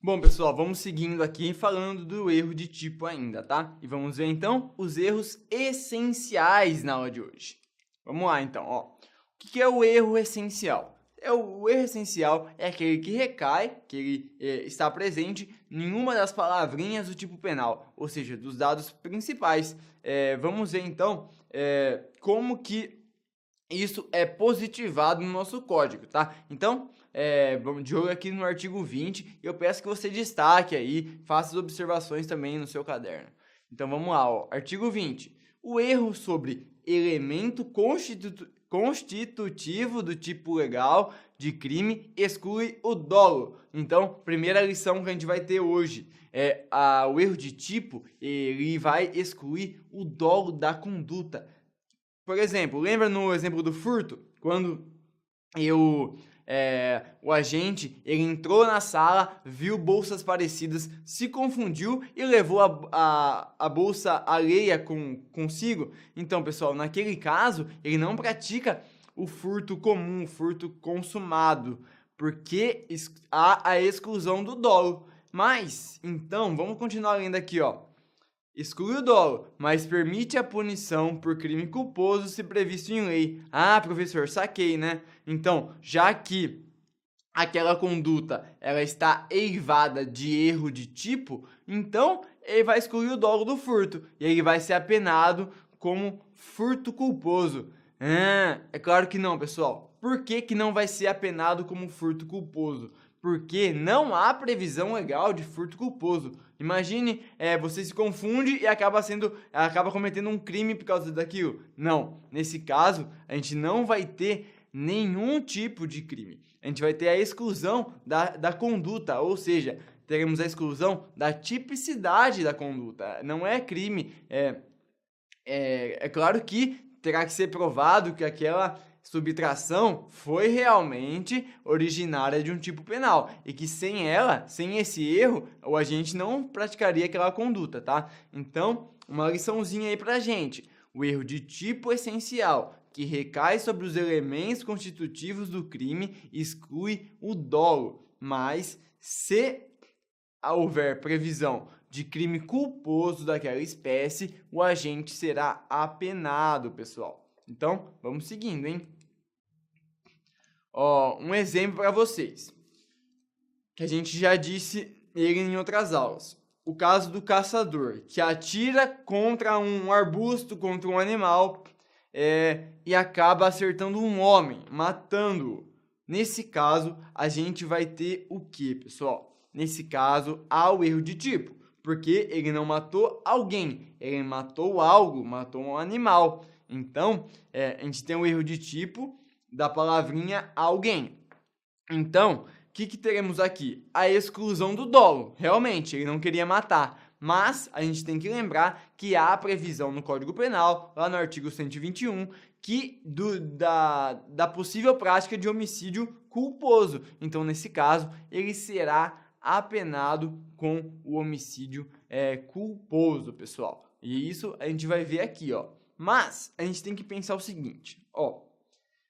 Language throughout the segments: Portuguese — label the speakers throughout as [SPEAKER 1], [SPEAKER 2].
[SPEAKER 1] Bom, pessoal, vamos seguindo aqui falando do erro de tipo ainda, tá? E vamos ver, então, os erros essenciais na aula de hoje. Vamos lá, então, ó. O que é o erro essencial? O erro essencial é aquele que recai, que ele está presente em uma das palavrinhas do tipo penal, ou seja, dos dados principais. Vamos ver, então, como que isso é positivado no nosso código, tá? Então, vamos de olho aqui no artigo 20 e eu peço que você destaque aí, faça as observações também no seu caderno. Então, vamos lá, ó. Artigo 20. O erro sobre elemento constitutivo do tipo legal de crime exclui o dolo. Então, primeira lição que a gente vai ter hoje o erro de tipo, ele vai excluir o dolo da conduta. Por exemplo, lembra no exemplo do furto? Quando o agente ele entrou na sala, viu bolsas parecidas, se confundiu e levou a bolsa alheia consigo. Então, pessoal, naquele caso, ele não pratica o furto comum, o furto consumado, porque há a exclusão do dolo. Mas, então, vamos continuar lendo aqui, ó. Exclui o dolo, mas permite a punição por crime culposo se previsto em lei. Ah, professor, saquei, né? Então, já que aquela conduta ela está eivada de erro de tipo, então ele vai excluir o dolo do furto e ele vai ser apenado como furto culposo. É claro que não, pessoal. Por que não vai ser apenado como furto culposo? Porque não há previsão legal de furto culposo. Imagine, você se confunde e acaba cometendo um crime por causa daquilo. Não, nesse caso, a gente não vai ter nenhum tipo de crime. A gente vai ter a exclusão da conduta, ou seja, teremos a exclusão da tipicidade da conduta. Não é crime. É claro que terá que ser provado que aquela subtração foi realmente originária de um tipo penal e que sem esse erro, o agente não praticaria aquela conduta, tá? Então, uma liçãozinha aí pra gente. O erro de tipo essencial, que recai sobre os elementos constitutivos do crime, exclui o dolo, mas se houver previsão de crime culposo daquela espécie, o agente será apenado, pessoal. Então, vamos seguindo, hein? Ó, um exemplo para vocês, que a gente já disse ele em outras aulas. O caso do caçador, que atira contra um arbusto, contra um animal, e acaba acertando um homem, matando-o. Nesse caso, a gente vai ter o que, pessoal? Nesse caso, há o erro de tipo, porque ele não matou alguém, ele matou algo, matou um animal. Então, a gente tem o erro de tipo da palavrinha alguém. Então, o que teremos aqui? A exclusão do dolo. Realmente, ele não queria matar. Mas a gente tem que lembrar que há a previsão no Código Penal, lá no artigo 121, da possível prática de homicídio culposo. Então, nesse caso, ele será apenado com o homicídio culposo, pessoal. E isso a gente vai ver aqui, ó. Mas a gente tem que pensar o seguinte, ó.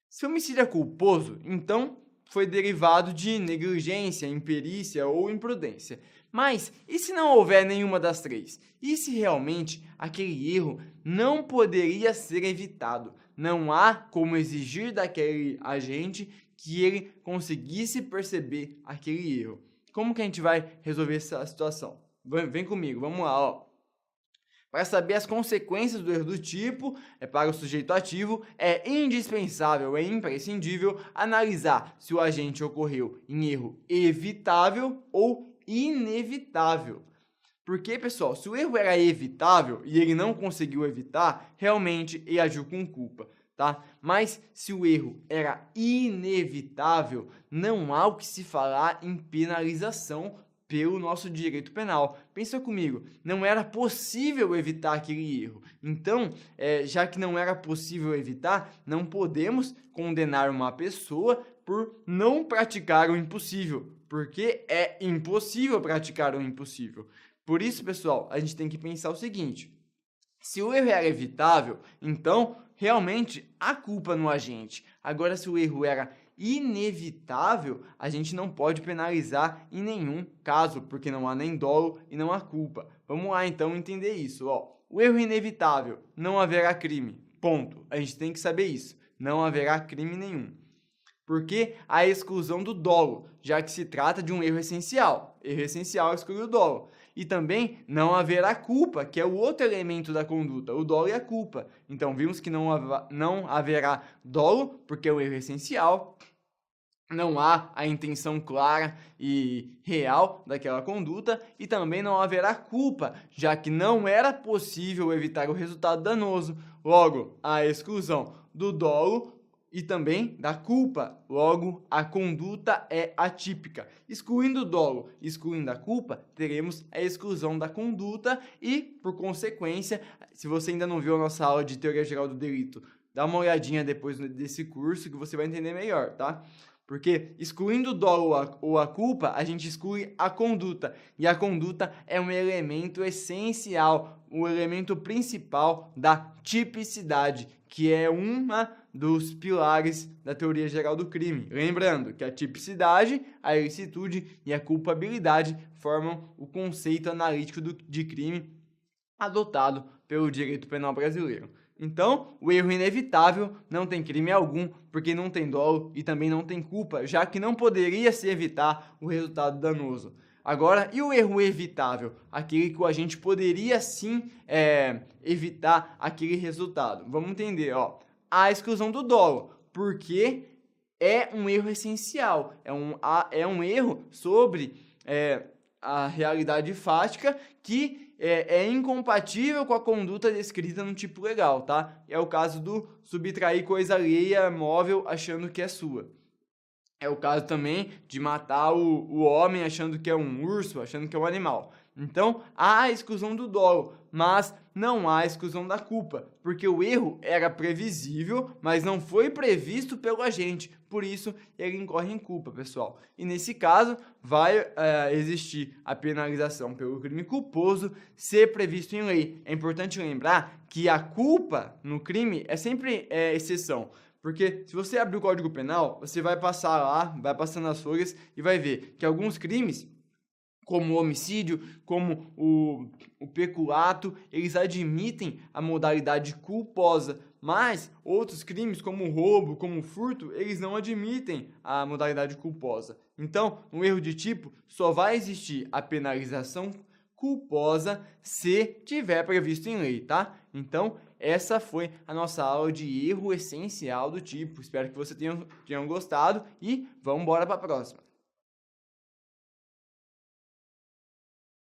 [SPEAKER 1] Se o homicídio é culposo, então foi derivado de negligência, imperícia ou imprudência. Mas e se não houver nenhuma das três? E se realmente aquele erro não poderia ser evitado? Não há como exigir daquele agente que ele conseguisse perceber aquele erro. Como que a gente vai resolver essa situação? Vem comigo, vamos lá, ó. Para saber as consequências do erro do tipo para o sujeito ativo, é indispensável, é imprescindível analisar se o agente ocorreu em erro evitável ou inevitável. Porque, pessoal, se o erro era evitável e ele não conseguiu evitar, realmente ele agiu com culpa, tá? Mas se o erro era inevitável, não há o que se falar em penalização pelo nosso direito penal. Pensa comigo, não era possível evitar aquele erro. Então, já que não era possível evitar, não podemos condenar uma pessoa por não praticar o impossível, porque é impossível praticar o impossível. Por isso, pessoal, a gente tem que pensar o seguinte: se o erro era evitável, então realmente há culpa no agente. Agora, se o erro era inevitável, a gente não pode penalizar em nenhum caso, porque não há nem dolo e não há culpa. Vamos lá então entender isso. O erro inevitável, não haverá crime. Ponto. A gente tem que saber isso. Não haverá crime nenhum. Porque a exclusão do dolo, já que se trata de um erro essencial. Erro essencial exclui o dolo. E também não haverá culpa, que é o outro elemento da conduta, o dolo e a culpa. Então, vimos que não haverá dolo, porque é um erro essencial. Não há a intenção clara e real daquela conduta, e também não haverá culpa, já que não era possível evitar o resultado danoso. Logo, a exclusão do dolo e também da culpa. Logo, a conduta é atípica. Excluindo o dolo, excluindo a culpa, teremos a exclusão da conduta e, por consequência, se você ainda não viu a nossa aula de Teoria Geral do Delito, dá uma olhadinha depois desse curso que você vai entender melhor, tá? Porque excluindo o dolo ou a culpa, a gente exclui a conduta. E a conduta é um elemento essencial, o elemento principal da tipicidade, que é uma dos pilares da teoria geral do crime. Lembrando que a tipicidade, a ilicitude e a culpabilidade formam o conceito analítico de crime adotado pelo direito penal brasileiro. Então, o erro inevitável não tem crime algum, porque não tem dolo e também não tem culpa, já que não poderia se evitar o resultado danoso. Agora, e o erro evitável? Aquele que a gente poderia sim evitar aquele resultado. Vamos entender, a exclusão do dolo, porque é um erro essencial, é um erro sobre a realidade fática que é incompatível com a conduta descrita no tipo legal, tá? É o caso do subtrair coisa alheia móvel achando que é sua. É o caso também de matar o homem achando que é um urso, achando que é um animal. Então, há a exclusão do dolo, mas não há a exclusão da culpa, porque o erro era previsível, mas não foi previsto pelo agente, por isso ele incorre em culpa, pessoal. E nesse caso, vai existir a penalização pelo crime culposo ser previsto em lei. É importante lembrar que a culpa no crime é sempre exceção. Porque se você abrir o Código Penal, você vai passar lá, vai passando as folhas e vai ver que alguns crimes, como o homicídio, como o peculato, eles admitem a modalidade culposa, mas outros crimes, como o roubo, como o furto, eles não admitem a modalidade culposa. Então, no erro de tipo, só vai existir a penalização culposa se tiver previsto em lei, tá? Então, essa foi a nossa aula de erro essencial do tipo. Espero que vocês tenham gostado e vamos embora para a próxima.